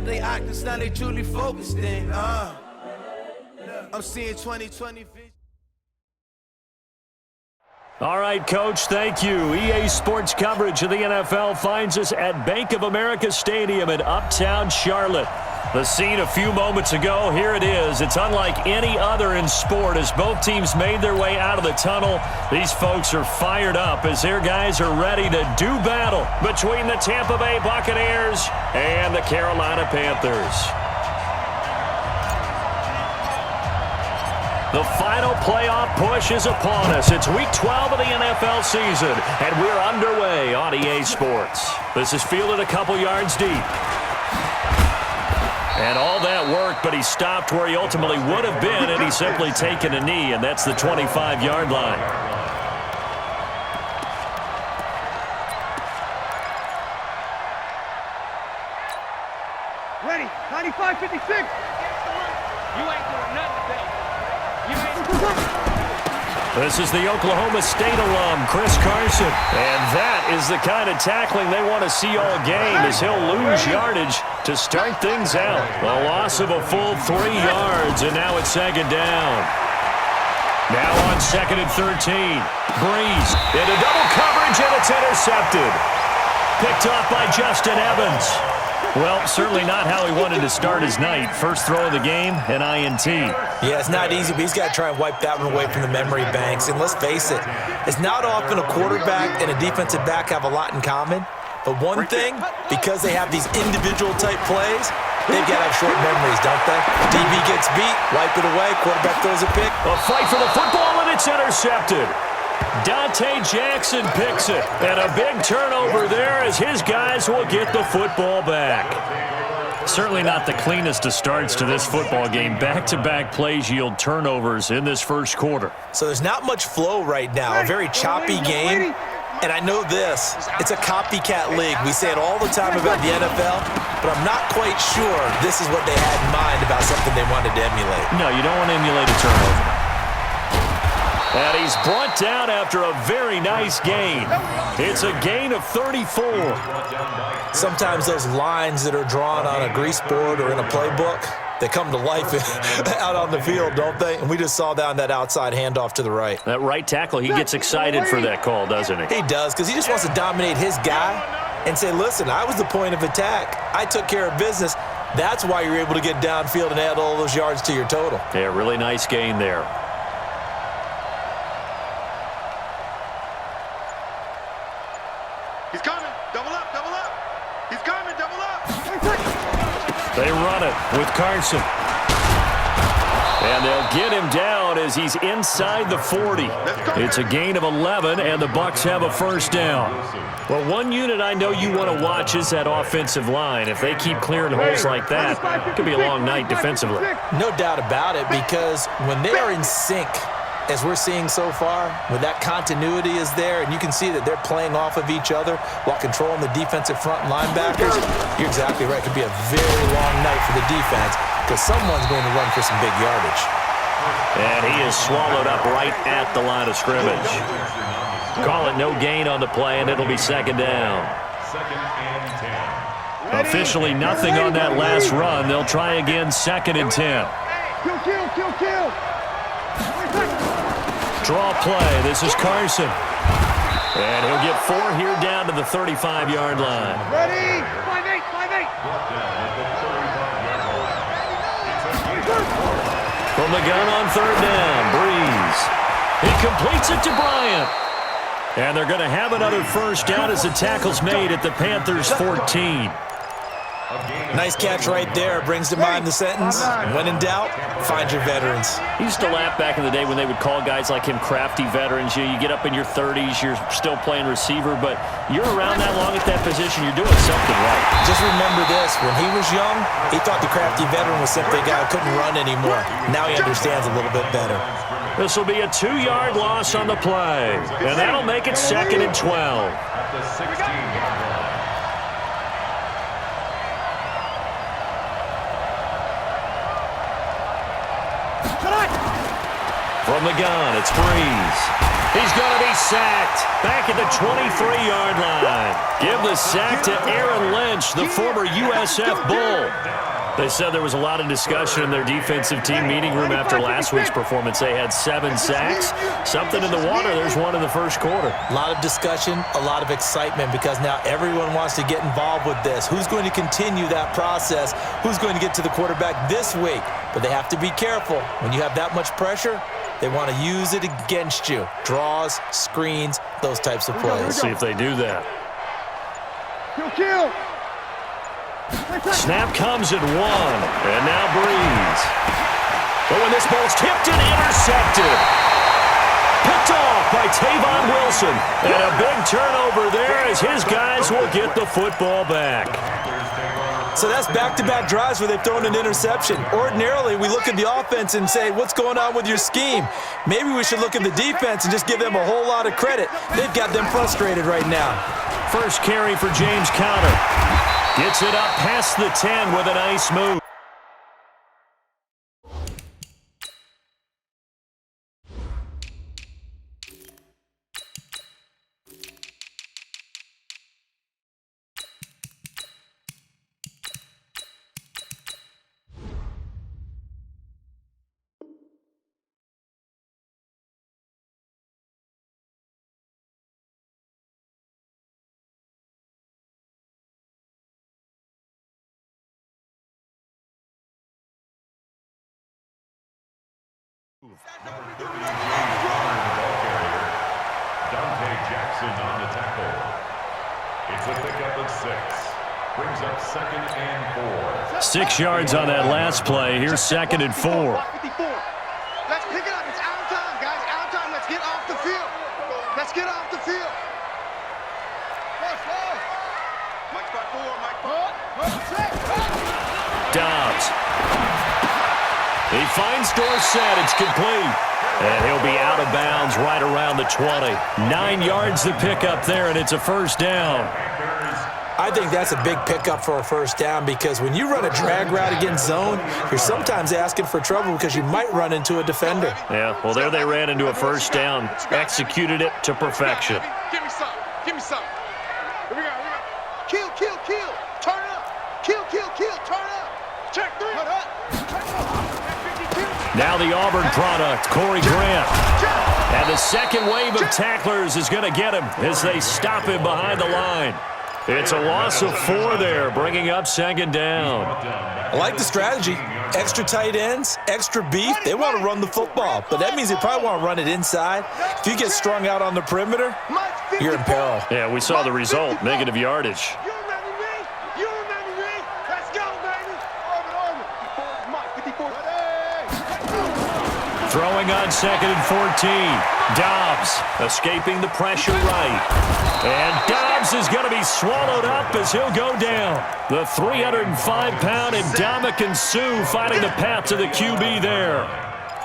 up they actors, now they truly focused in. I'm seeing 2020 vision. All right, Coach, thank you. EA Sports coverage of the NFL finds us at Bank of America Stadium in Uptown Charlotte. The scene a few moments ago, here it is. It's unlike any other in sport as both teams made their way out of the tunnel. These folks are fired up as their guys are ready to do battle between the Tampa Bay Buccaneers and the Carolina Panthers. The final playoff push is upon us. It's Week 12 of the NFL season, and we're underway on EA Sports. This is fielded a couple yards deep. And all that work, but he stopped where he ultimately would have been, and he's simply taken a knee, and that's the 25-yard line. Ready, 95-56. You ain't doing nothing today. This is the Oklahoma State alum, Chris Carson. And that is the kind of tackling they want to see all game as he'll lose yardage to start things out. A loss of a full 3 yards, and now it's second down. Now on 2nd and 13. Br'S into double coverage, and it's intercepted. Picked off by Justin Evans. Well, certainly not how he wanted to start his night. First throw of the game, an INT. Yeah, it's not easy, but he's got to try and wipe that one away from the memory banks. And let's face it, it's not often a quarterback and a defensive back have a lot in common. But one thing, because they have these individual type plays, they've got to have short memories, don't they? DB gets beat, wipe it away, quarterback throws a pick. A fight for the football, and it's intercepted. Dante Jackson picks it, and a big turnover there as his guys will get the football back. Certainly not the cleanest of starts to this football game. Back-to-back plays yield turnovers in this first quarter. So there's not much flow right now, a very choppy game. And I know this, it's a copycat league. We say it all the time about the NFL, but I'm not quite sure this is what they had in mind about something they wanted to emulate. No, you don't want to emulate a turnover. And he's brought down after a very nice gain. It's a gain of 34. Sometimes those lines that are drawn on a grease board or in a playbook, they come to life out on the field, don't they? And we just saw that on that outside handoff to the right. That right tackle, he gets excited for that call, doesn't he? He does, because he just wants to dominate his guy and say, listen, I was the point of attack. I took care of business. That's why you're able to get downfield and add all those yards to your total. Yeah, really nice gain there. He's coming. Double up, double up. He's coming, double up. They run it with Carson. And they'll get him down as he's inside the 40. It's a gain of 11, and the Bucs have a first down. Well, one unit I know you want to watch is that offensive line. If they keep clearing holes like that, it could be a long night defensively. No doubt about it, because when they are in sync, as we're seeing so far, when that continuity is there, and you can see that they're playing off of each other while controlling the defensive front linebackers, you're exactly right. It could be a very long night for the defense because someone's going to run for some big yardage. And he is swallowed up right at the line of scrimmage. Call it no gain on the play, and it'll be second down. Officially nothing on that last run. They'll try again, 2nd and 10. Kill. Draw play. This is Carson. And he'll get 4 here down to the 35-yard line. Ready? 5-8. From the gun on 3rd down, Br'S. He completes it to Bryant. And they're going to have another first down as the tackle's made at the Panthers' 14. Nice catch right there. Brings to mind the sentence, when in doubt, find your veterans. I used to laugh back in the day when they would call guys like him crafty veterans. You get up in your 30s, you're still playing receiver, but you're around that long at that position, you're doing something right. Just remember this, when he was young, he thought the crafty veteran was simply a guy who couldn't run anymore. Now he understands a little bit better. This will be a 2-yard loss on the play, and that'll make it 2nd and 12. From the gun, it's Br'S. He's going to be sacked back at the 23-yard line. Give the sack to Aaron Lynch, the former USF Bull. They said there was a lot of discussion in their defensive team meeting room after last week's performance. They had 7 sacks. Something in the water. There's one in the first quarter. A lot of discussion, a lot of excitement because now everyone wants to get involved with this. Who's going to continue that process? Who's going to get to the quarterback this week? But they have to be careful. When you have that much pressure, they want to use it against you. Draws, screens, those types of plays. We'll see if they do that. Kill. Snap comes at 1, and now Br'S. But when this ball's tipped and intercepted. Picked off by Tavon Wilson. And a big turnover there as his guys will get the football back. So that's back-to-back drives where they've thrown an interception. Ordinarily, we look at the offense and say, what's going on with your scheme? Maybe we should look at the defense and just give them a whole lot of credit. They've got them frustrated right now. First carry for James Conner. Gets it up past the 10 with a nice move. Jackson on the tackle. It's a pickup of 6. Brings up 2nd and 4. 6 yards on that last play. Here's 2nd and 4. Let's pick it up. It's out time, guys. Out time. Let's get off the field. Let's get off the field. Mike 4. Mike 4. Dobbs. He finds Dorsett. It's complete. And he'll be out of bounds right around the 20. 9 yards to pick up there, and it's a first down. I think that's a big pickup for a first down because when you run a drag route against zone, you're sometimes asking for trouble because you might run into a defender. Yeah, well, there they ran into a first down. Executed it to perfection. Give me some. Give me some. Here we go. Kill. Turn up. Kill. Turn up. Check 3. Turn up. Now the Auburn product, Corey Grant. And the second wave of tacklers is going to get him as they stop him behind the line. It's a loss of 4 there, bringing up 2nd down. I like the strategy. Extra tight ends, extra beef. They want to run the football, but that means they probably want to run it inside. If you get strung out on the perimeter, you're in peril. Yeah, we saw the result, negative yardage. You remember me? Let's go, baby. Mike 54. Throwing on 2nd and 14. Dobbs escaping the pressure right. And Dobbs is going to be swallowed up as he'll go down. The 305-pound Ndamukong Suh finding the path to the QB there.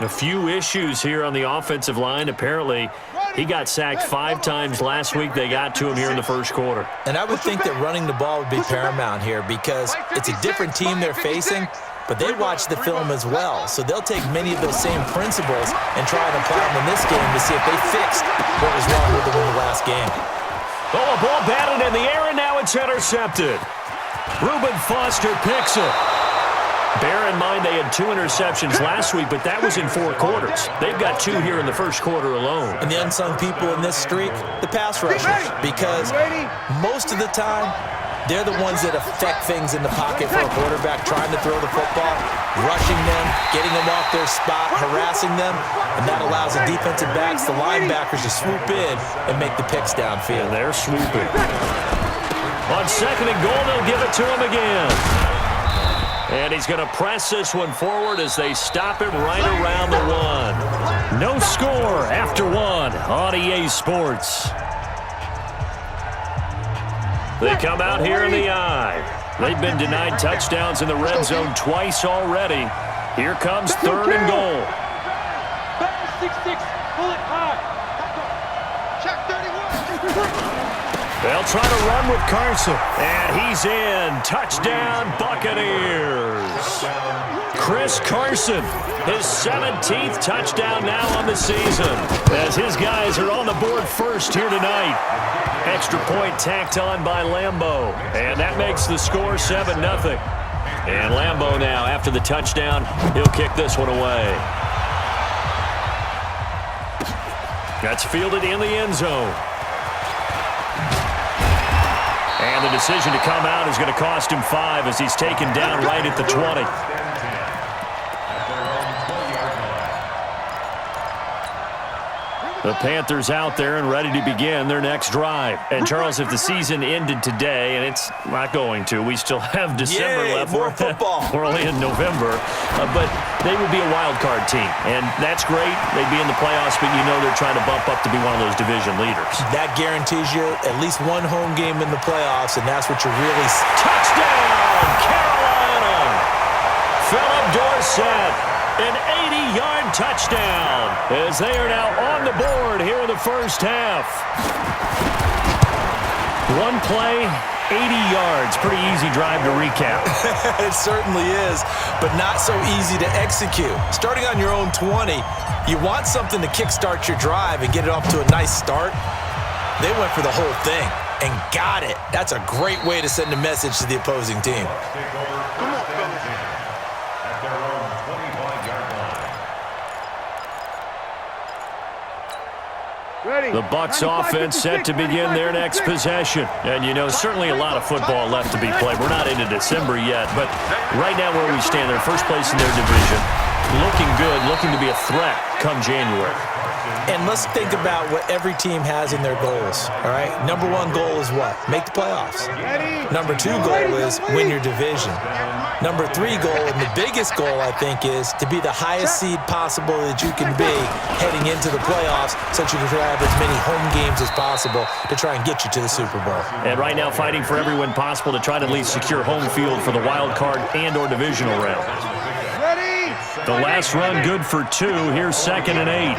A few issues here on the offensive line. Apparently, he got sacked 5 times last week. They got to him here in the first quarter. And I would think that running the ball would be paramount here because it's a different team they're facing, but they watch the film as well. So they'll take many of those same principles and try and apply them in this game to see if they fixed what was wrong with them in the last game. Oh, a ball batted in the air, and now it's intercepted. Reuben Foster picks it. Bear in mind they had 2 interceptions last week, but that was in 4 quarters. They've got 2 here in the first quarter alone. And the unsung people in this streak, the pass rushers, because most of the time, they're the ones that affect things in the pocket for a quarterback, trying to throw the football, rushing them, getting them off their spot, harassing them, and that allows the defensive backs, the linebackers, to swoop in and make the picks downfield. And they're swooping. On 2nd and goal, they'll give it to him again. And he's going to press this one forward as they stop him right around the 1. No score after 1 on EA Sports. They come out here in the eye. They've been denied touchdowns in the red zone twice already. Here comes 3rd and goal. 6-6, pull it high. Check 31. They'll try to run with Carson. And he's in. Touchdown, Buccaneers. Chris Carson, his 17th touchdown now on the season, as his guys are on the board first here tonight. Extra point tacked on by Lambeau, and that makes the score 7-0. And Lambeau now, after the touchdown, he'll kick this one away. That's fielded in the end zone. And the decision to come out is going to cost him 5 as he's taken down right at the 20. The Panthers out there and ready to begin their next drive. And, Charles, if the season ended today, and it's not going to, we still have December left. More football. We're only in November. But they would be a wild card team. And that's great. They'd be in the playoffs, but you know they're trying to bump up to be one of those division leaders. That guarantees you at least one home game in the playoffs, and that's what you're really... Touchdown, Carolina! Philip Dorsett. An 80-yard touchdown as they are now on the board here in the first half. One play, 80 yards. Pretty easy drive to recap. It certainly is, but not so easy to execute. Starting on your own 20, you want something to kickstart your drive and get it off to a nice start. They went for the whole thing and got it. That's a great way to send a message to the opposing team. The Bucs offense set to begin their next possession. And, you know, certainly a lot of football left to be played. We're not into December yet, but right now where we stand, they're first place in their division. Looking good, looking to be a threat come January. And let's think about what every team has in their goals, all right? Number 1 goal is what? Make the playoffs. Number 2 goal is win your division. Number 3 goal, and the biggest goal, I think, is to be the highest seed possible that you can be heading into the playoffs so that you can have as many home games as possible to try and get you to the Super Bowl. And right now fighting for every win possible to try to at least secure home field for the wild card and or divisional round. The last run good for 2. Here's 2nd and 8.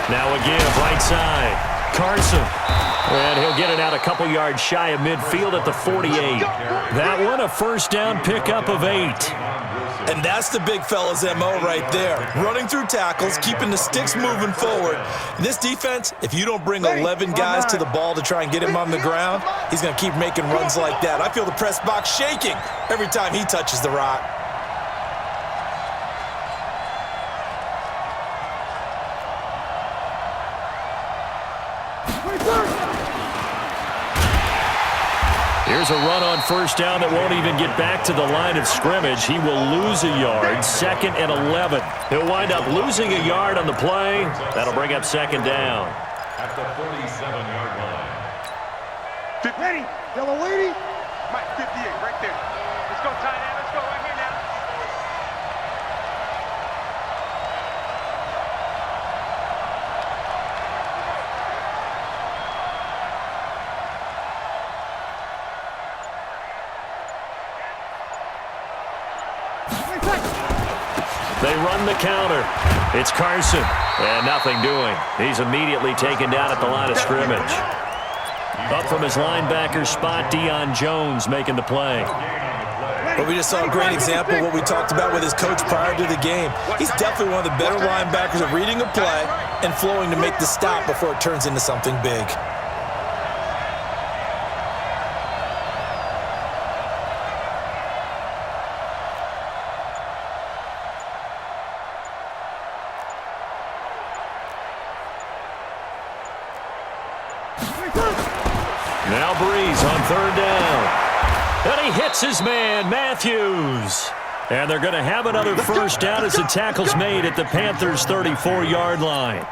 Now again, right side. Carson. And he'll get it out a couple yards shy of midfield at the 48. That one a first down pickup of 8. And that's the big fella's MO right there. Running through tackles, keeping the sticks moving forward. This defense, if you don't bring 11 guys to the ball to try and get him on the ground, he's going to keep making runs like that. I feel the press box shaking every time he touches the rock. Here's a run on first down that won't even get back to the line of scrimmage. He will lose a yard, 2nd and 11. He'll wind up losing a yard on the play. That'll bring up 2nd down. At the 47-yard line. Ready, yellow lady. Mike, 58, right there. Let's go, tight end. Let's go right here now. They run the counter. It's Carson. And nothing doing. He's immediately taken down at the line of scrimmage. Up from his linebacker spot, Deion Jones making the play. But we just saw a great example of what we talked about with his coach prior to the game. He's definitely one of the better linebackers at reading a play and flowing to make the stop before it turns into something big. Now Br'S on 3rd down. And he hits his man, Matthews. And they're going to have another first down as the tackle's made at the Panthers' 34-yard line.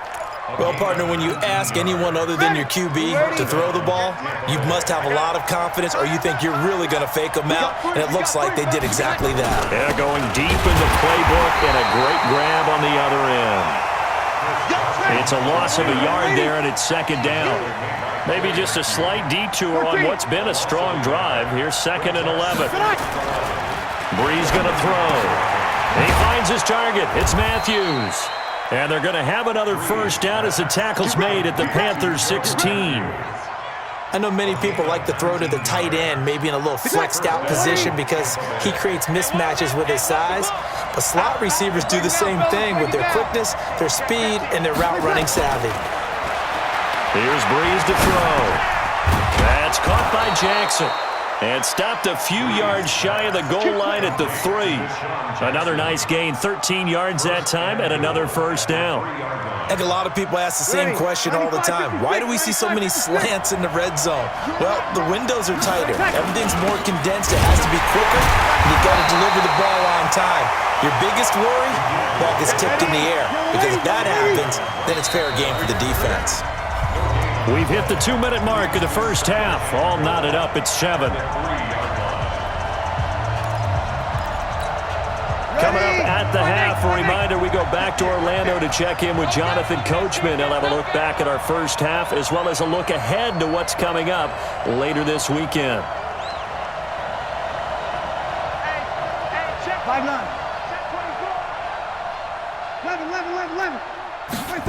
Well, partner, when you ask anyone other than your QB to throw the ball, you must have a lot of confidence or you think you're really going to fake them out, and it looks like they did exactly that. Yeah, going deep in the playbook and a great grab on the other end. It's a loss of a yard there, and it's 2nd down. Maybe just a slight detour on what's been a strong drive. Here's 2nd and 11. Br'S going to throw. He finds his target. It's Matthews. And they're going to have another first down as the tackle's made at the Panthers' 16. I know many people like to throw to the tight end, maybe in a little flexed out position because he creates mismatches with his size. But slot receivers do the same thing with their quickness, their speed, and their route running savvy. Here's Br'S to throw. That's caught by Jackson. and stopped a few yards shy of the goal line at the 3. Another nice gain, 13 yards that time, and another first down. I think a lot of people ask the same question all the time. Why do we see so many slants in the red zone? Well, the windows are tighter. Everything's more condensed. It has to be quicker, and you've got to deliver the ball on time. Your biggest worry? Ball gets tipped in the air, because if that happens, then it's fair game for the defense. We've hit the 2-minute mark of the first half. All knotted up at 7. Coming up at the half, a reminder, we go back to Orlando to check in with Jonathan Coachman. He'll have a look back at our first half as well as a look ahead to what's coming up later this weekend. Check 5-9. 11. 20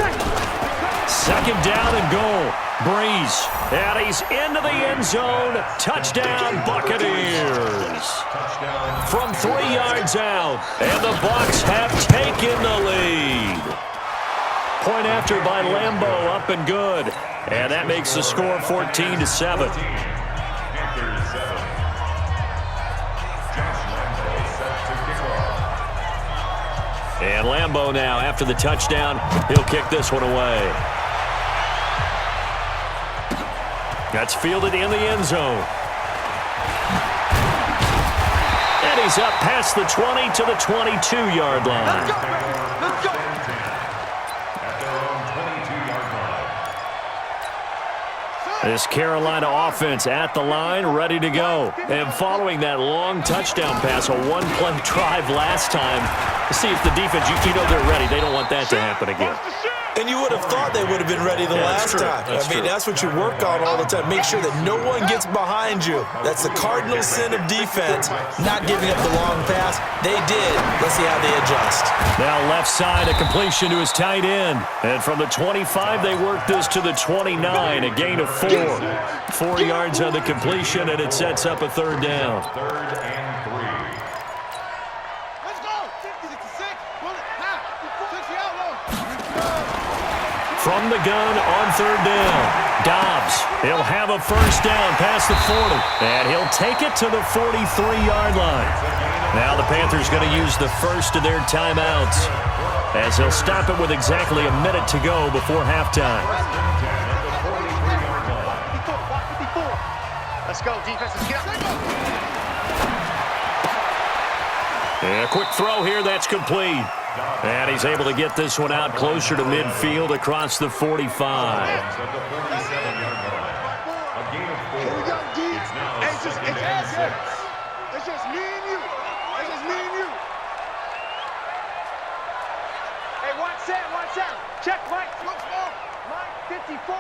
Second down and goal. Br'S. And he's into the end zone. Touchdown, Buccaneers. From 3 yards out. And the Bucs have taken the lead. Point after by Lambeau, up and good. And that makes the score 14-7. And Lambeau now, after the touchdown, he'll kick this one away. That's fielded in the end zone. And he's up past the 20 to the 22-yard line. Let's go. At their own 22-yard line. This Carolina offense at the line, ready to go. And following that long touchdown pass, a one-play drive last time, to see if the defense, you know they're ready. They don't want that to happen again. And you would have thought they would have been ready the last time. That's what you work on all the time. Make sure that no one gets behind you. That's the cardinal sin of defense, not giving up the long pass. They did. Let's see how they adjust. Now left side, a completion to his tight end. And from the 25, they work this to the 29, a gain of 4. 4 yards on the completion, and it sets up a third down. 3rd and 3. Let's go. 66. Pull it. Half. 60 out low. From the gun on third down, Dobbs. He'll have a first down past the 40, and he'll take it to the 43-yard line. Now the Panthers going to use the first of their timeouts, as they'll stop it with exactly a minute to go before halftime. Let's go, defense. Let's get up. And a quick throw here, that's complete. And he's able to get this one out closer to midfield across the 45. At the 47-yard line. A gain of 4. Here we go, D. It's now It's just 2nd and 6. It's just me and you. It's just me and you. Hey, watch that. Check, Mike. Mike, 54.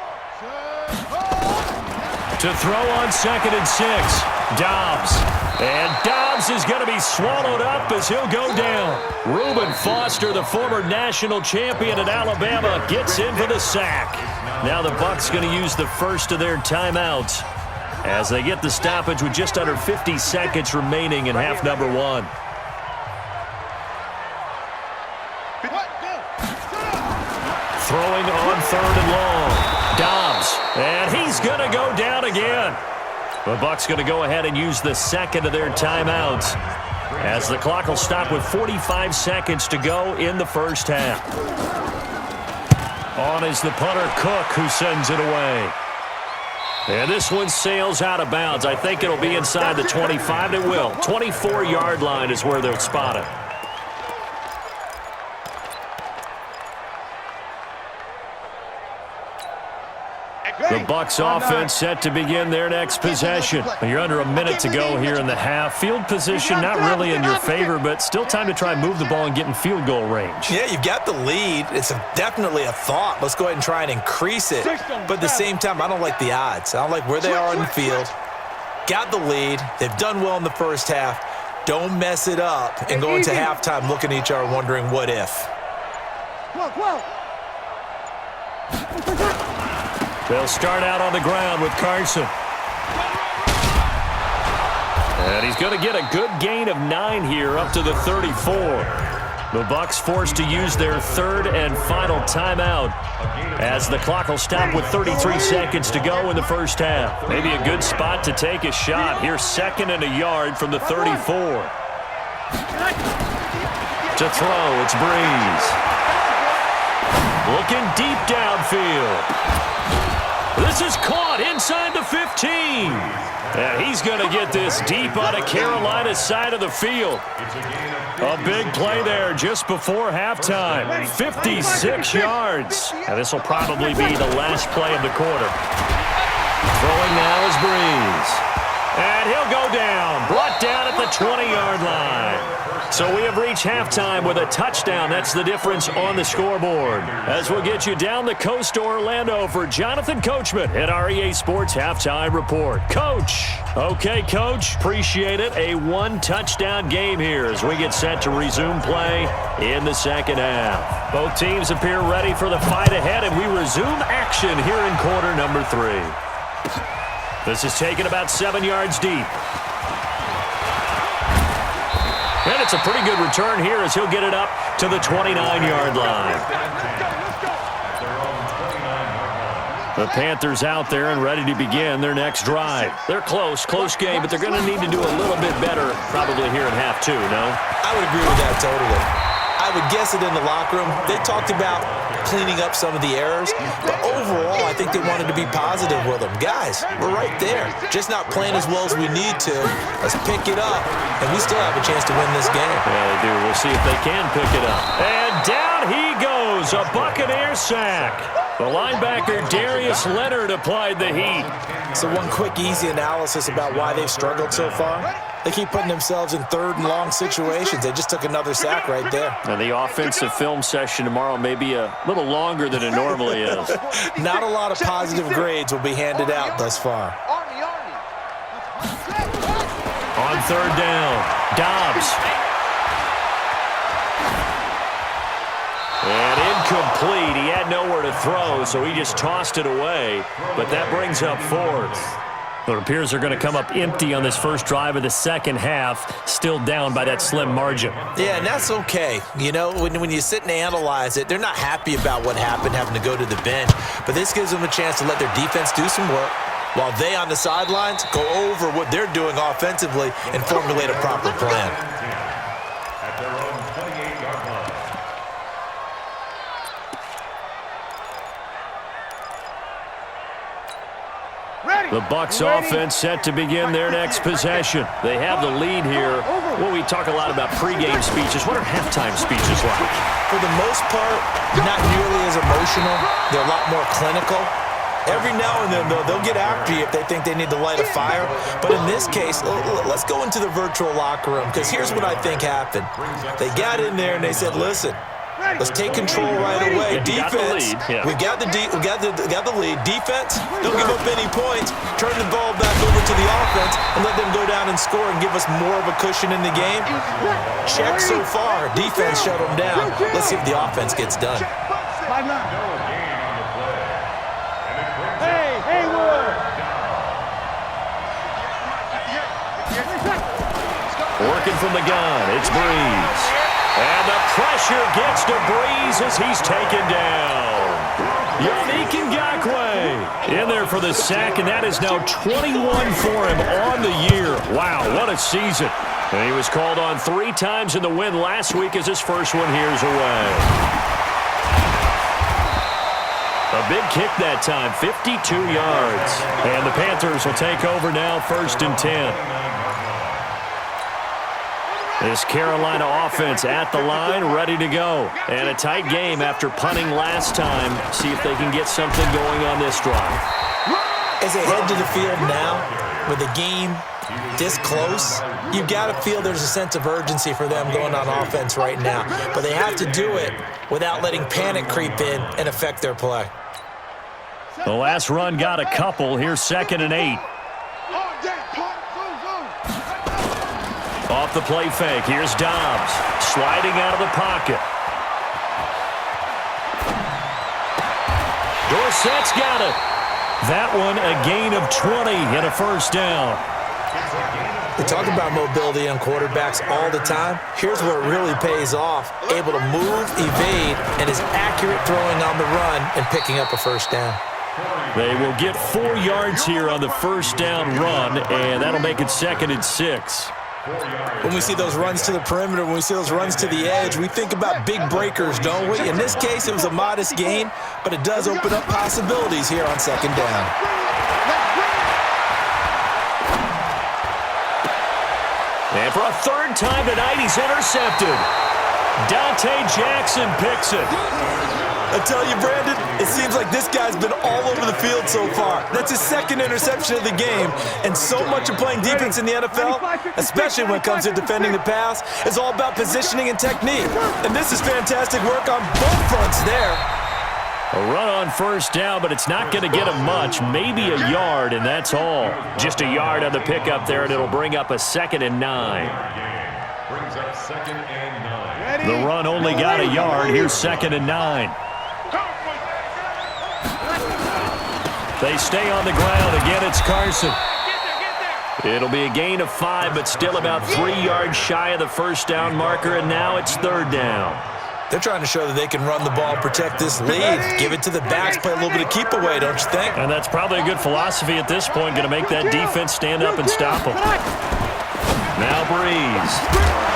To throw on 2nd and 6, Dobbs. And Dobbs is going to be swallowed up as he'll go down. Reuben Foster, the former national champion at Alabama, gets in for the sack. Now the Bucs going to use the first of their timeouts as they get the stoppage with just under 50 seconds remaining in half number 1. Throwing on 3rd and long. Dobbs. And he's going to go down again. The Bucs going to go ahead and use the second of their timeouts as the clock will stop with 45 seconds to go in the first half. On is the punter, Cook, who sends it away. And this one sails out of bounds. I think it'll be inside the 25. It will. 24-yard line is where they'll spot it. The Bucs offense set to begin their next possession. You're under a minute to go here in the half. Field position not really in your favor, but still time to try and move the ball and get in field goal range. Yeah, you've got the lead. It's definitely a thought. Let's go ahead and try and increase it. But at the same time, I don't like the odds. I don't like where they are on the field. Got the lead. They've done well in the first half. Don't mess it up and go into halftime looking at each other wondering what if. They'll start out on the ground with Carson. And he's going to get a good gain of 9 here up to the 34. The Bucs forced to use their third and final timeout as the clock will stop with 33 seconds to go in the first half. Maybe a good spot to take a shot. Here's 2nd and a yard from the 34. To throw, it's Br'S. Looking deep downfield. This is caught inside the 15. And he's going to get this deep on a Carolina side of the field. A big play there just before halftime. 56 yards. And this will probably be the last play of the quarter. Throwing now is Br'S. And he'll go down. Brought down at the 20-yard line. So we have reached halftime with a touchdown. That's the difference on the scoreboard. As we'll get you down the coast to Orlando for Jonathan Coachman at our EA Sports Halftime Report. Coach. Okay, Coach. Appreciate it. A one-touchdown game here as we get set to resume play in the second half. Both teams appear ready for the fight ahead, and we resume action here in quarter number 3. This is taken about 7 yards deep. And it's a pretty good return here as he'll get it up to the 29-yard line. The Panthers out there and ready to begin their next drive. They're close game, but they're going to need to do a little bit better probably here in half 2, no? I would agree with that totally. I would guess it in the locker room. They talked about cleaning up some of the errors, but overall, I think they wanted to be positive with them. Guys, we're right there. Just not playing as well as we need to. Let's pick it up, and we still have a chance to win this game. Yeah, they do. We'll see if they can pick it up. And down he goes, a Buccaneer sack. The linebacker, Darius Leonard, applied the heat. So one quick, easy analysis about why they've struggled so far. They keep putting themselves in 3rd and long situations. They just took another sack right there. And the offensive film session tomorrow may be a little longer than it normally is. Not a lot of positive grades will be handed out thus far. On 3rd down, Dobbs. And incomplete. He had nowhere to throw, so he just tossed it away. But that brings up 4th. It appears they're going to come up empty on this first drive of the second half, still down by that slim margin. Yeah, and that's okay. You know, when you sit and analyze it, they're not happy about what happened, having to go to the bench. But this gives them a chance to let their defense do some work while they on the sidelines go over what they're doing offensively and formulate a proper plan. At their own 28-yard line. The Bucs offense set to begin their next possession. They have the lead here. Well, we talk a lot about pregame speeches. What are halftime speeches like? For the most part, not nearly as emotional. They're a lot more clinical. Every now and then, though, they'll get after you if they think they need to light a fire. But in this case, let's go into the virtual locker room, because here's what I think happened. They got in there and they said, listen, let's take control right away. Defense, we got the lead. Defense, don't give up any points. Turn the ball back over to the offense and let them go down and score and give us more of a cushion in the game. Check so far. Defense shut them down. Let's see if the offense gets done. Working from the gun, it's Br'S. And the pressure gets to Br'S as he's taken down. Yannick Ngakoue in there for the sack, and that is now 21 for him on the year. Wow, what a season. And he was called on 3 times in the win last week as his first one here's away. A big kick that time, 52 yards. And the Panthers will take over now, 1st and 10. This Carolina offense at the line, ready to go. And a tight game after punting last time. See if they can get something going on this drive. As they head to the field now, with the game this close, you've got to feel there's a sense of urgency for them going on offense right now. But they have to do it without letting panic creep in and affect their play. The last run got a couple. Here's 2nd and 8. Off the play fake, here's Dobbs, sliding out of the pocket. Dorsett's got it. That one a gain of 20 and a first down. We talk about mobility on quarterbacks all the time. Here's where it really pays off. Able to move, evade, and is accurate throwing on the run and picking up a first down. They will get 4 yards here on the first down run, and that'll make it 2nd and 6. When we see those runs to the perimeter, when we see those runs to the edge, we think about big breakers, don't we? In this case, it was a modest gain, but it does open up possibilities here on 2nd down. And for a 3rd time tonight, he's intercepted. Dante Jackson picks it. I tell you, Brandon, it seems like this guy's been all over the field so far. That's his 2nd interception of the game, and so much of playing defense in the NFL, especially when it comes to defending the pass, is all about positioning and technique. And this is fantastic work on both fronts there. A run on first down, but it's not going to get him much. Maybe a yard, and that's all. Just a yard on the pickup there, and it'll bring up a 2nd and 9. Brings up 2nd and 9. The run only got a yard. Here's 2nd and 9. They stay on the ground. Again, it's Carson. It'll be a gain of 5, but still about 3 yards shy of the first down marker, and now it's 3rd down. They're trying to show that they can run the ball, protect this lead, give it to the backs, play a little bit of keep away, don't you think? And that's probably a good philosophy at this point, going to make that defense stand up and stop them. Now Br'S.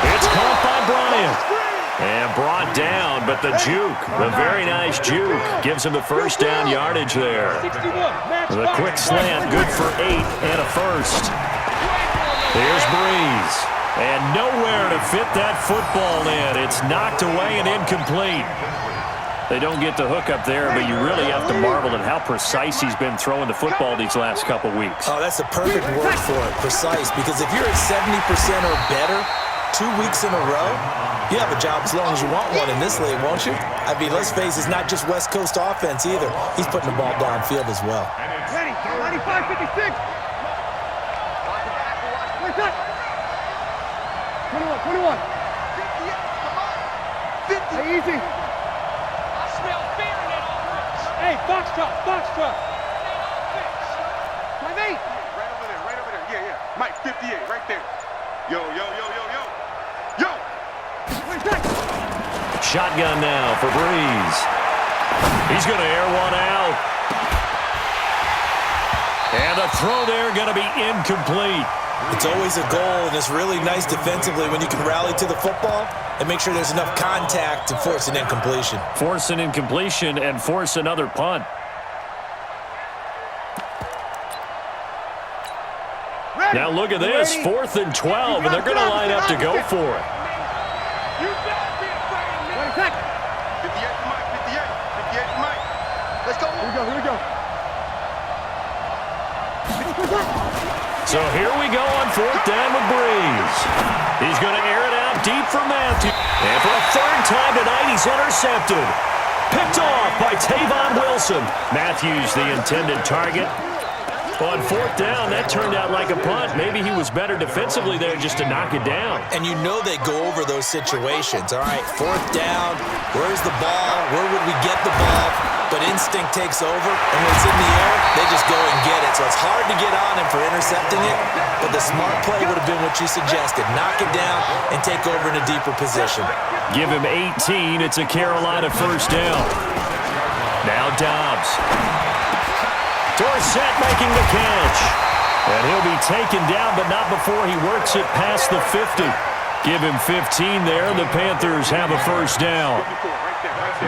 It's caught by Bryant. And brought down, but the juke, the very nice juke, gives him the first down yardage there. The quick slant, good for 8 and a first. Here's Br'S. And nowhere to fit that football in. It's knocked away and incomplete. They don't get the hook up there, but you really have to marvel at how precise he's been throwing the football these last couple weeks. Oh, that's the perfect word for it, precise, because if you're at 70% or better 2 weeks in a row, you have a job as long as you want one in this league, won't you? I mean, let's face it, it's not just West Coast offense either. He's putting the ball downfield as well. Ready, 95-56. Where's that? 21. 50. Hey, easy. I smell fear in that offense. Hey, box truck. 5-8. Right over there. Yeah. Mike, 58, right there. Yo. Where's that? Shotgun now for Br'S. He's going to air one out. And the throw there going to be incomplete. It's always a goal, and it's really nice defensively when you can rally to the football and make sure there's enough contact to force an incompletion. Force an incompletion and force another punt. Ready. Now look at this, 4th and 12, and they're going to line up to go for it. You better be afraid of me. Wait a second. 58 for Mike. 58 for Mike. Let's go. Here we go. So here we go on 4th down with Br'S. He's going to air it out deep for Matthews. And for a 3rd time tonight, he's intercepted. Picked off by Tavon Wilson. Matthews, the intended target. On 4th down, that turned out like a punt. Maybe he was better defensively there just to knock it down. And you know they go over those situations. All right, 4th down, where's the ball? Where would we get the ball? But instinct takes over, and when it's in the air, they just go and get it. So it's hard to get on him for intercepting it, but the smart play would have been what you suggested. Knock it down and take over in a deeper position. Give him 18. It's a Carolina first down. Now Dobbs. Dorsett making the catch. And he'll be taken down, but not before he works it past the 50. Give him 15 there. The Panthers have a first down.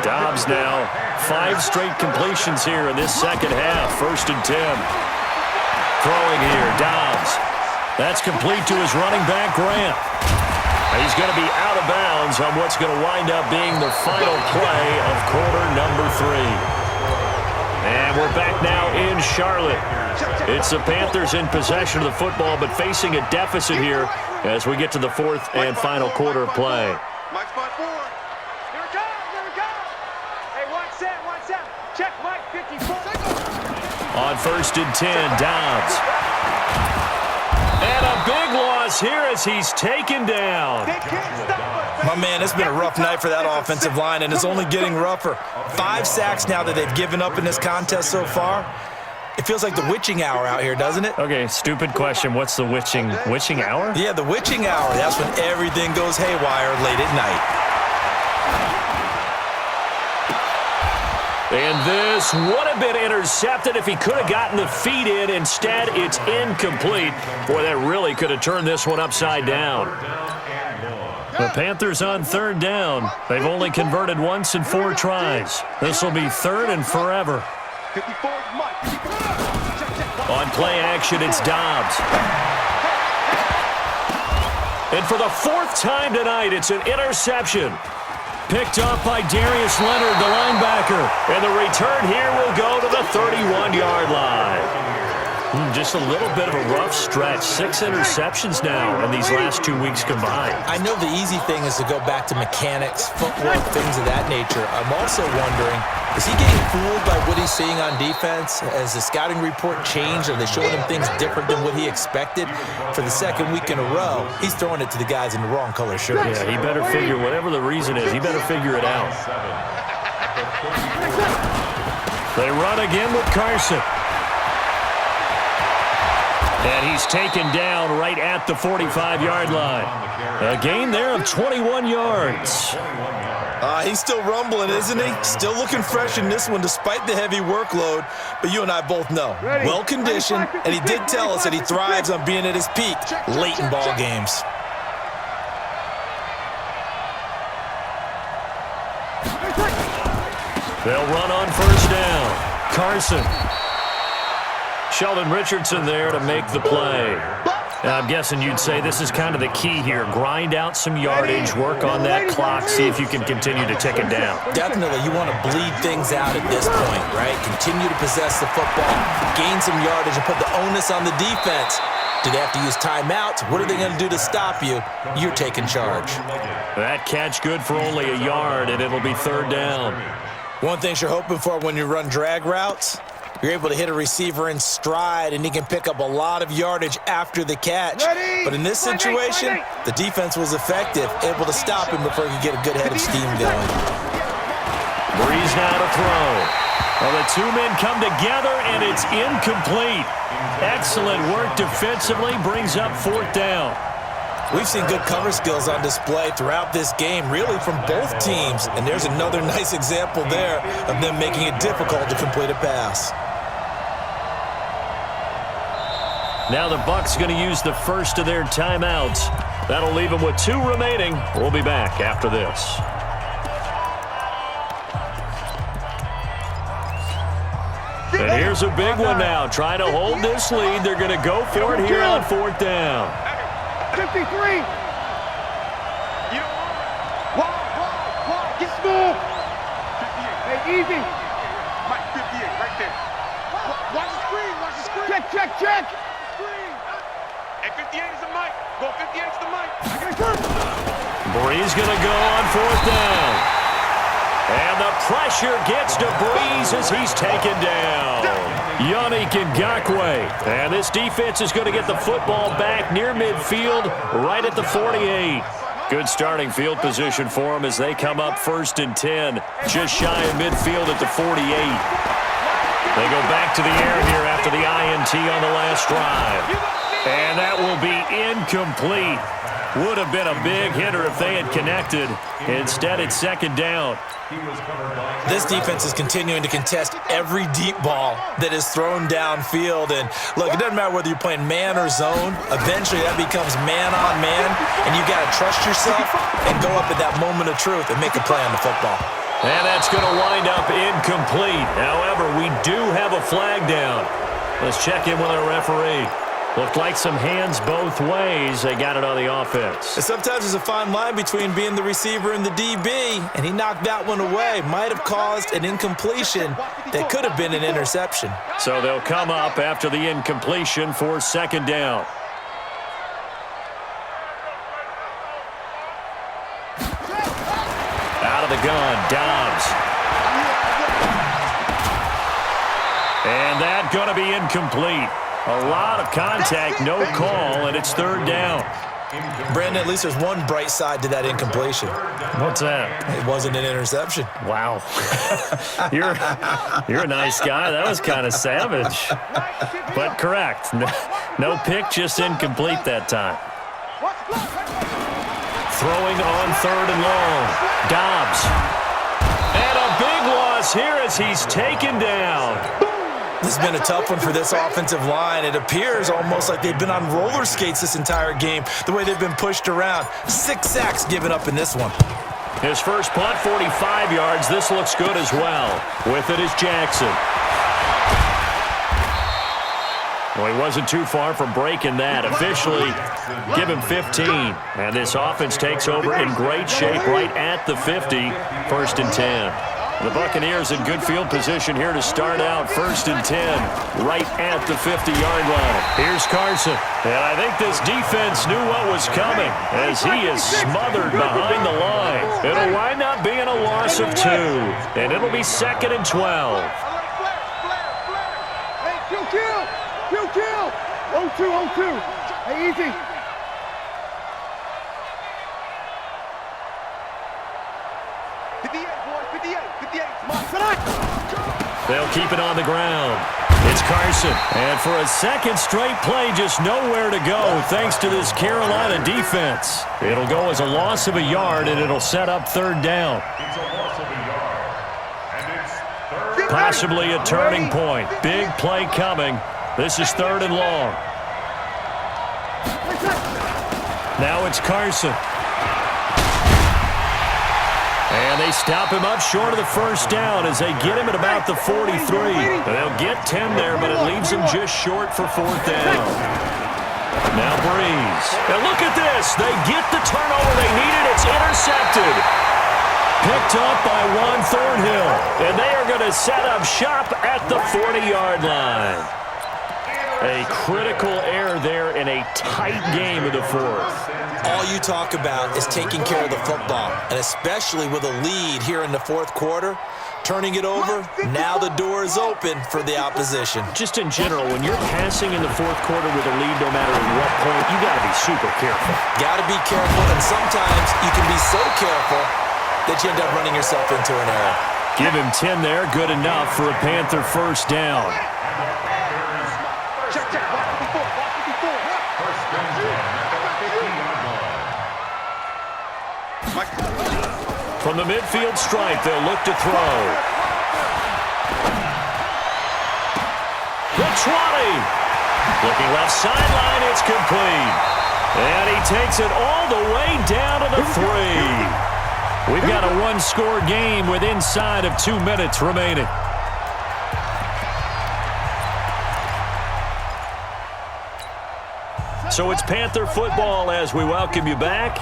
Dobbs now 5 straight completions here in this second half. 1st and 10. Throwing here, Dobbs. That's complete to his running back, Grant. He's going to be out of bounds on what's going to wind up being the final play of quarter number 3. And we're back now in Charlotte. It's the Panthers in possession of the football, but facing a deficit here as we get to the 4th and final quarter of play. Mike's spot forward. Here we go. Hey, watch that. Check Mike, 54. On 1st and 10, Dobbs. And a big loss here as he's taken down. They can't stop us. My man, it's been a rough night for that offensive line, and it's only getting rougher. 5 sacks now that they've given up in this contest so far. It feels like the witching hour out here, doesn't it? Okay, stupid question. What's the witching hour? Yeah, the witching hour. That's when everything goes haywire late at night. And this would have been intercepted if he could have gotten the feet in. Instead, it's incomplete. Boy, that really could have turned this one upside down. The Panthers on third down. They've only converted once in 4 tries. This will be third and forever. On play action, it's Dobbs. And for the 4th time tonight, it's an interception. Picked up by Darius Leonard, the linebacker. And the return here will go to the 31-yard line. Just a little bit of a rough stretch. 6 interceptions now in these last 2 weeks combined. I know the easy thing is to go back to mechanics, footwork, things of that nature. I'm also wondering, is he getting fooled by what he's seeing on defense? Has the scouting report changed? Are they showing him things different than what he expected? For the 2nd week in a row, he's throwing it to the guys in the wrong color shirts. Yeah, he better figure, whatever the reason is, he better figure it out. They run again with Carson. And he's taken down right at the 45-yard line. A gain there of 21 yards. He's still rumbling, isn't he? Still looking fresh in this one despite the heavy workload. But you and I both know, well-conditioned, and he did tell us that he thrives on being at his peak late in ball games. They'll run on first down. Carson. Sheldon Richardson there to make the play. And I'm guessing you'd say this is kind of the key here. Grind out some yardage, work on that clock, see if you can continue to tick it down. Definitely, you want to bleed things out at this point, right? Continue to possess the football, gain some yardage, and put the onus on the defense. Do they have to use timeouts? What are they going to do to stop you? You're taking charge. That catch good for only a yard, and it'll be third down. One thing you're hoping for when you run drag routes, you're able to hit a receiver in stride, and he can pick up a lot of yardage after the catch. But in this situation, the defense was effective, able to stop him before he could get a good head of steam going. Br'S now to throw. Well, the 2 men come together, and it's incomplete. Excellent work defensively, brings up 4th down. We've seen good cover skills on display throughout this game, really from both teams. And there's another nice example there of them making it difficult to complete a pass. Now the Bucs going to use the first of their timeouts. That'll leave them with 2 remaining. We'll be back after this. And here's a big one now. Trying to hold this lead. They're going to go for it here on 4th down. 53. Get smooth. 58. Hey, easy. Mike, 58, right there. Watch the screen, watch the screen. Check. Hey, 58 is the mic. Go 58 is the mic. Br'S going to go on 4th down. And the pressure gets to Br'S as he's taken down. Yannick Ngakoue. And this defense is going to get the football back near midfield, right at the 48. Good starting field position for them as they come up 1st and 10, just shy of midfield at the 48. They go back to the air here after the INT on the last drive. And that will be incomplete. Would have been a big hitter if they had connected. Instead, it's 2nd down. This defense is continuing to contest every deep ball that is thrown downfield. And look, it doesn't matter whether you're playing man or zone. Eventually, that becomes man on man. And you got to trust yourself and go up at that moment of truth and make a play on the football. And that's going to wind up incomplete. However, we do have a flag down. Let's check in with our referee. Looked like some hands both ways. They got it on the offense. And sometimes there's a fine line between being the receiver and the DB, and he knocked that one away. Might have caused an incompletion that could have been an interception. So they'll come up after the incompletion for 2nd down. Out of the gun, Dobbs. And that going to be incomplete. A lot of contact, no call, and it's 3rd down. Brandon, at least there's one bright side to that incompletion. What's that? It wasn't an interception. Wow. You're a nice guy. That was kind of savage. But correct. No pick, just incomplete that time. Throwing on 3rd and long. Dobbs. And a big loss here as he's taken down. This has been a tough one for this offensive line. It appears almost like they've been on roller skates this entire game, the way they've been pushed around. 6 sacks given up in this one. His first punt, 45 yards. This looks good as well. With it is Jackson. Well, he wasn't too far from breaking that. Officially, give him 15. And this offense takes over in great shape right at the 50, 1st and 10. The Buccaneers in good field position here to start out 1st and 10, right at the 50-yard line. Here's Carson. And I think this defense knew what was coming as he is smothered behind the line. It'll wind up being a loss of 2, and it'll be 2nd and 12. Hey, kill. 0-2. Hey, easy. They'll keep it on the ground. It's Carson. And for a second straight play, just nowhere to go thanks to this Carolina defense. It'll go as a loss of a yard, and it'll set up 3rd down. It's a loss of a yard. And it's 3rd. Possibly a turning point. Big play coming. This is 3rd and long. Now it's Carson. And they stop him up short of the 1st down as they get him at about the 43. And they'll get 10 there, but it leaves him just short for 4th down. Now Br'S. And look at this. They get the turnover they needed. It's intercepted. Picked up by Juan Thornhill. And they are going to set up shop at the 40-yard line. A critical error there in a tight game of the 4th. All you talk about is taking care of the football, and especially with a lead here in the 4th quarter, turning it over, now the door is open for the opposition. Just in general, when you're passing in the 4th quarter with a lead, no matter at what point, you got to be super careful. Got to be careful, and sometimes you can be so careful that you end up running yourself into an error. Give him 10 there, good enough for a Panther 1st down. Check. Watch it before. First and 10 at the 50-yard line. From the midfield stripe, they'll look to throw. The 20. Looking left sideline, it's complete. And he takes it all the way down to the 3. We've got a 1-score game with inside of 2 minutes remaining. So it's Panther football as we welcome you back.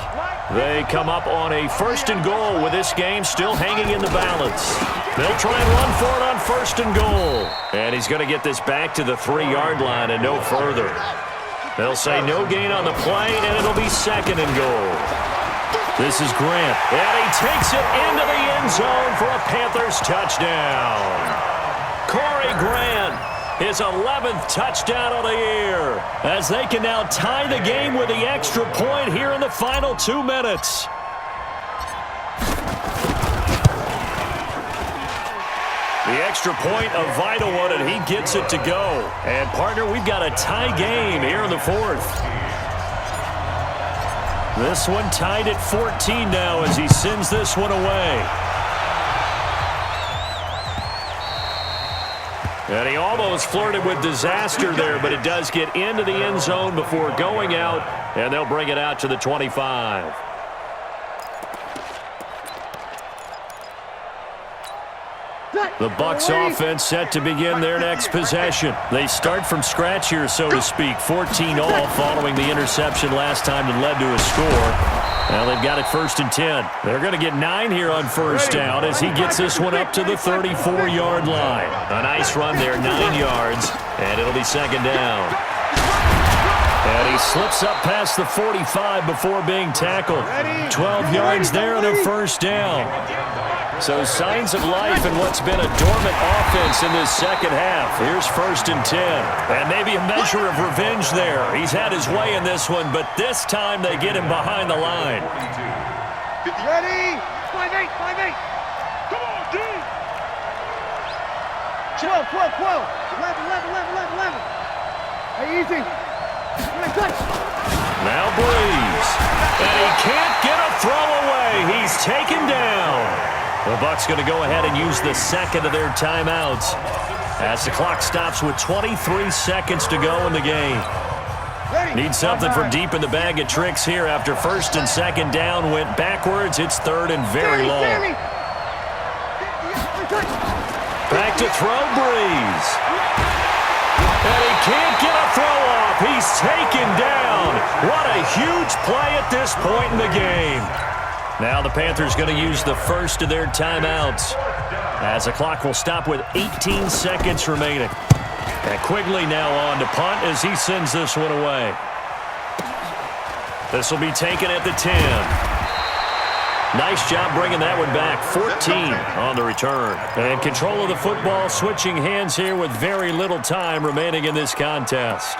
They come up on a 1st and goal with this game still hanging in the balance. They'll try and run for it on 1st and goal. And he's going to get this back to the 3-yard line and no further. They'll say no gain on the play, and it'll be 2nd and goal. This is Grant, and he takes it into the end zone for a Panthers touchdown. Corey Grant, his 11th touchdown of the year, as they can now tie the game with the extra point here in the final 2 minutes. The extra point, a vital one, and he gets it to go. And, partner, we've got a tie game here in the 4th. This one tied at 14 now as he sends this one away. And he almost flirted with disaster there, but it does get into the end zone before going out, and they'll bring it out to the 25. The Bucs offense set to begin their next possession. They start from scratch here, so to speak. 14 all following the interception last time that led to a score. Now they've got it 1st and 10. They're going to get 9 here on 1st down as he gets this one up to the 34-yard line. A nice run there, 9 yards, and it'll be 2nd down. And he slips up past the 45 before being tackled. 12 yards there and a first down. So signs of life in what's been a dormant offense in this second half. Here's 1st and 10. And maybe a measure of revenge there. He's had his way in this one, but this time they get him behind the line. Ready? 5-8, 5-8. Come on, D. 12, 12, 12. 11, 11, 11, 11, 11. Hey, easy. Now Br'S. And he can't get a throw away. He's taken down. The Bucs going to go ahead and use the second of their timeouts as the clock stops with 23 seconds to go in the game. Need something from deep in the bag of tricks here after 1st and 2nd down went backwards. It's 3rd and very long. Back to throw Br'S. And he can't get a throw off. He's taken down. What a huge play at this point in the game. Now the Panthers going to use the first of their timeouts as the clock will stop with 18 seconds remaining. And Quigley now on to punt as he sends this one away. This will be taken at the 10. Nice job bringing that one back. 14 on the return. And control of the football switching hands here with very little time remaining in this contest.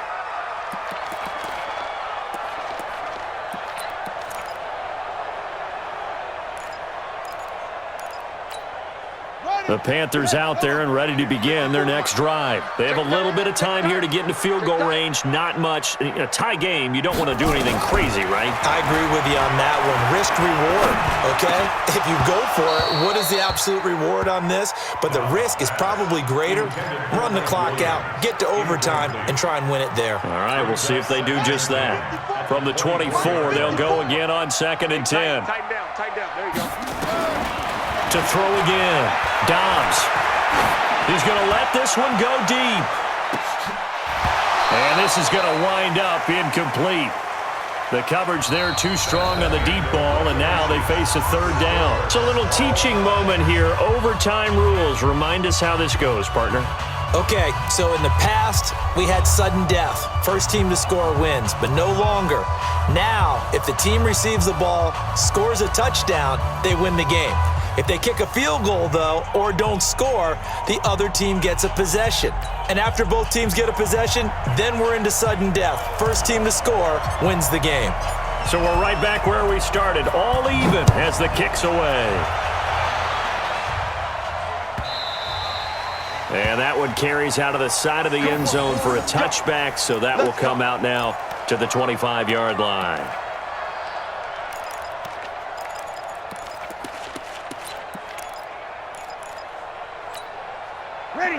The Panthers out there and ready to begin their next drive. They have a little bit of time here to get into field goal range. Not much. In a tie game, you don't want to do anything crazy, right? I agree with you on that one. Risk reward, okay? If you go for it, what is the absolute reward on this? But the risk is probably greater. Run the clock out, get to overtime, and try and win it there. All right, we'll see if they do just that. From the 24, they'll go again on 2nd and 10. Tighten down, tighten down. There you go. To throw again. Dobbs. He's going to let this one go deep. And this is going to wind up incomplete. The coverage there too strong on the deep ball, and now they face a 3rd down. It's a little teaching moment here. Overtime rules. Remind us how this goes, partner. Okay, so in the past, we had sudden death. First team to score wins, but no longer. Now, if the team receives the ball, scores a touchdown, they win the game. If they kick a field goal, though, or don't score, the other team gets a possession. And after both teams get a possession, then we're into sudden death. First team to score wins the game. So we're right back where we started, all even as the kick's away. And that one carries out of the side of the end zone for a touchback, so that will come out now to the 25-yard line.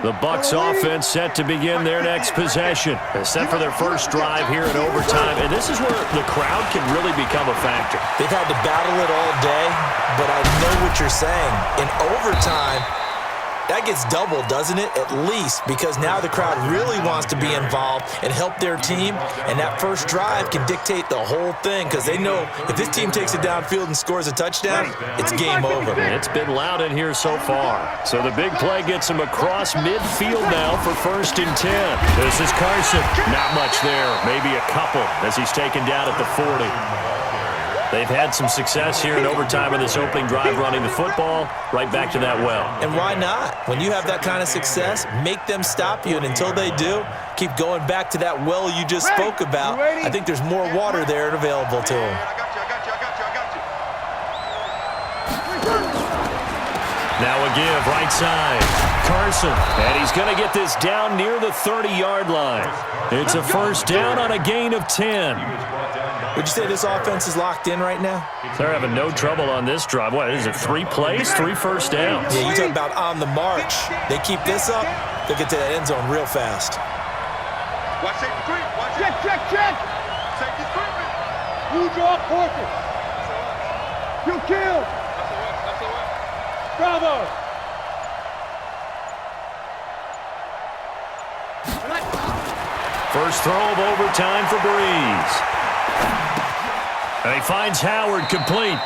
The Bucs offense set to begin their next possession. They're set for their first drive here in overtime, and this is where the crowd can really become a factor. They've had to battle it all day, but I know what you're saying. In overtime, that gets doubled, doesn't it? At least, because now the crowd really wants to be involved and help their team, and that first drive can dictate the whole thing because they know if this team takes it downfield and scores a touchdown, it's game over. It's been loud in here so far. So the big play gets him across midfield now for 1st and 10. This is Carson. Not much there, maybe a couple as he's taken down at the 40. They've had some success here in overtime in this opening drive running the football right back to that well. And why not? When you have that kind of success, make them stop you, and until they do, keep going back to that well you just spoke about. I think there's more water there and available to them. Now a give, right side. Carson, and he's going to get this down near the 30-yard line. It's a first down on a gain of 10. Would you say this offense is locked in right now? They're having no trouble on this drive. What is it, 3 plays, 3 first downs? Yeah, you talk about on the march. They keep this up, they'll get to that end zone real fast. Watch safety creep. Watch Check, check, check. safety creeping. You draw portrait. You kill. That's a what? Bravo. First throw of overtime for Br'S. And he finds Howard complete.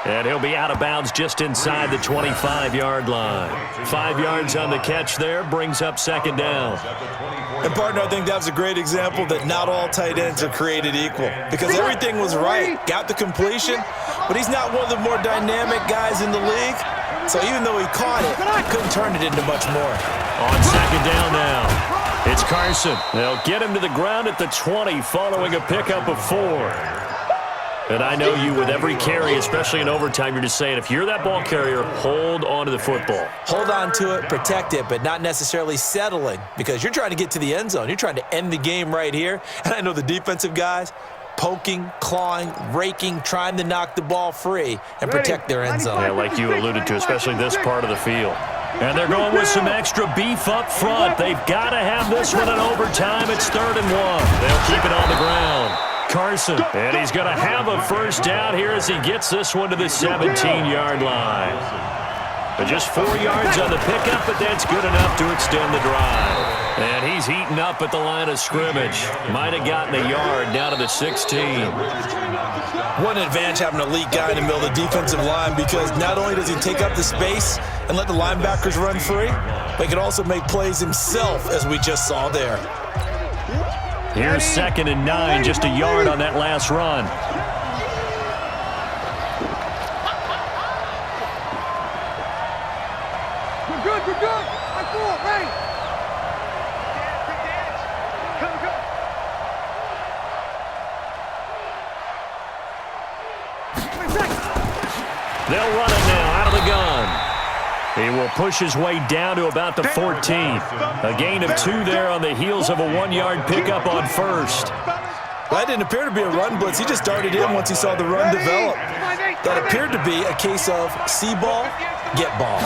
And he'll be out of bounds just inside the 25-yard line. 5 yards on the catch there, brings up second down. And, partner, I think that was a great example that not all tight ends are created equal because everything was right. Got the completion, but he's not one of the more dynamic guys in the league. So even though he caught it, he couldn't turn it into much more. On second down now, it's Carson. They'll get him to the ground at the 20 following a pickup of 4. And I know you, with every carry, especially in overtime, you're just saying, if you're that ball carrier, hold on to the football. Hold on to it, protect it, but not necessarily settling because you're trying to get to the end zone. You're trying to end the game right here. And I know the defensive guys poking, clawing, raking, trying to knock the ball free and protect their end zone. Yeah, like you alluded to, especially this part of the field. And they're going with some extra beef up front. They've got to have this one in overtime. It's 3rd and 1. They'll keep it on the ground. Carson, and he's going to have a first down here as he gets this one to the 17-yard line. But just 4 yards on the pickup, but that's good enough to extend the drive. And he's heating up at the line of scrimmage. Might have gotten a yard down to the 16. What an advantage having an elite guy in the middle of the defensive line because not only does he take up the space and let the linebackers run free, but he can also make plays himself, as we just saw there. Here's 2nd and 9, just a yard on that last run. We're good, we're good. I'm full, ready. Come, come. They'll run it now out of the gun. He will push his way down to about the 14. A gain of 2 there on the heels of a 1-yard pickup on first. That didn't appear to be a run blitz. He just darted in once he saw the run develop. That appeared to be a case of see ball, get ball.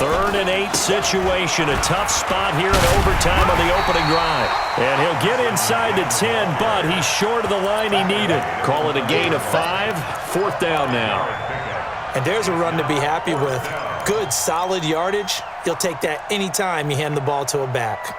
3rd and 8 situation. A tough spot here in overtime on the opening drive. And he'll get inside the 10, but he's short of the line he needed. Call it a gain of 5. 4th down now. And there's a run to be happy with. Good, solid yardage. You'll take that anytime you hand the ball to a back.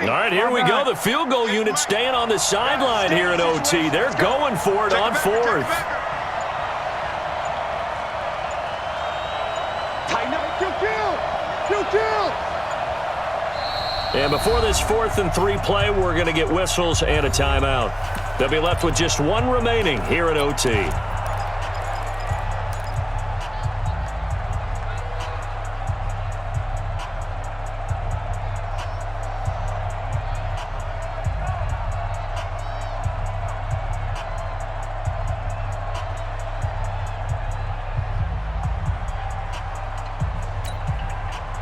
All right, here we go. The field goal unit staying on the sideline here at OT. They're going for it on 4th. And before this 4th and 3 play, we're going to get whistles and a timeout. They'll be left with just 1 remaining here at OT.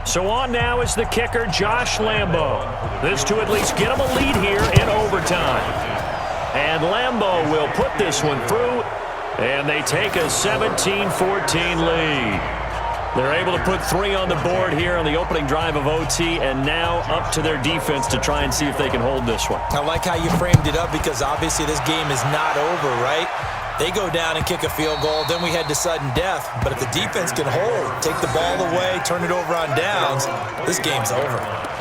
So on now is the kicker, Josh Lambo. This to at least get him a lead here in overtime. And Lambo will put this one through, and they take a 17-14 lead. They're able to put 3 on the board here on the opening drive of OT, and now up to their defense to try and see if they can hold this one. I like how you framed it up because obviously this game is not over, right? They go down and kick a field goal, then we head to sudden death. But if the defense can hold, take the ball away, turn it over on downs, this game's over.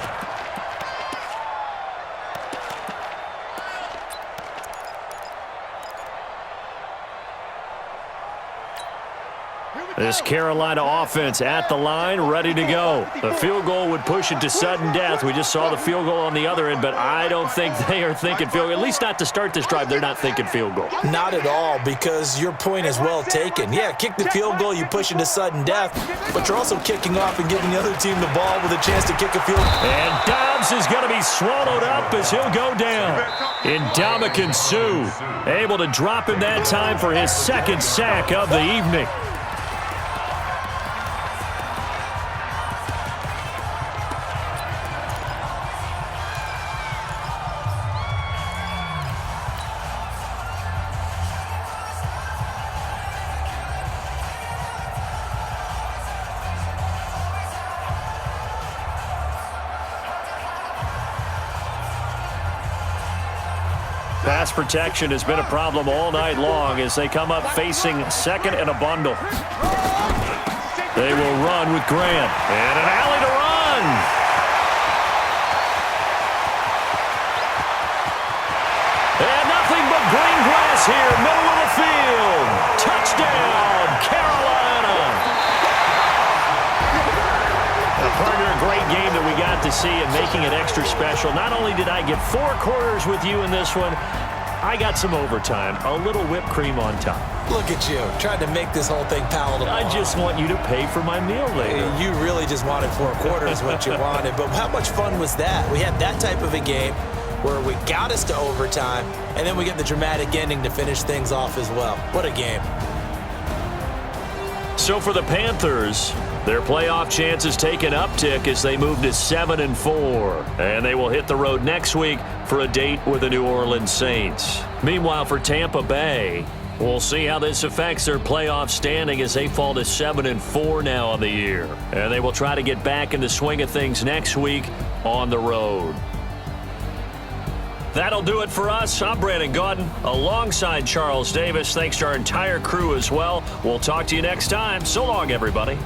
This Carolina offense at the line, ready to go. The field goal would push it to sudden death. We just saw the field goal on the other end, but I don't think they are thinking field goal. At least not to start this drive. They're not thinking field goal. Not at all, because your point is well taken. Yeah, kick the field goal, you push it to sudden death, but you're also kicking off and giving the other team the ball with a chance to kick a field goal. And Dobbs is going to be swallowed up as he'll go down. Ndamukong Suh able to drop him that time for his 2nd sack of the evening. Pass protection has been a problem all night long as they come up facing second and a bundle. They will run with Grant. And an alley to run. And nothing but green grass here, middle of the field. Touchdown, Carolina. Partner, a great game that we got to see and making it extra special. Not only did I get 4 quarters with you in this one, I got some overtime, a little whipped cream on top. Look at you, trying to make this whole thing palatable. I just want you to pay for my meal later. You really just wanted 4 quarters, what you wanted. But how much fun was that? We had that type of a game where we got us to overtime, and then we get the dramatic ending to finish things off as well. What a game. So for the Panthers, their playoff chances take an uptick as they move to 7-4. And they will hit the road next week for a date with the New Orleans Saints. Meanwhile, for Tampa Bay, we'll see how this affects their playoff standing as they fall to 7-4 now on the year. And they will try to get back in the swing of things next week on the road. That'll do it for us. I'm Brandon Gaudin alongside Charles Davis. Thanks to our entire crew as well. We'll talk to you next time. So long, everybody.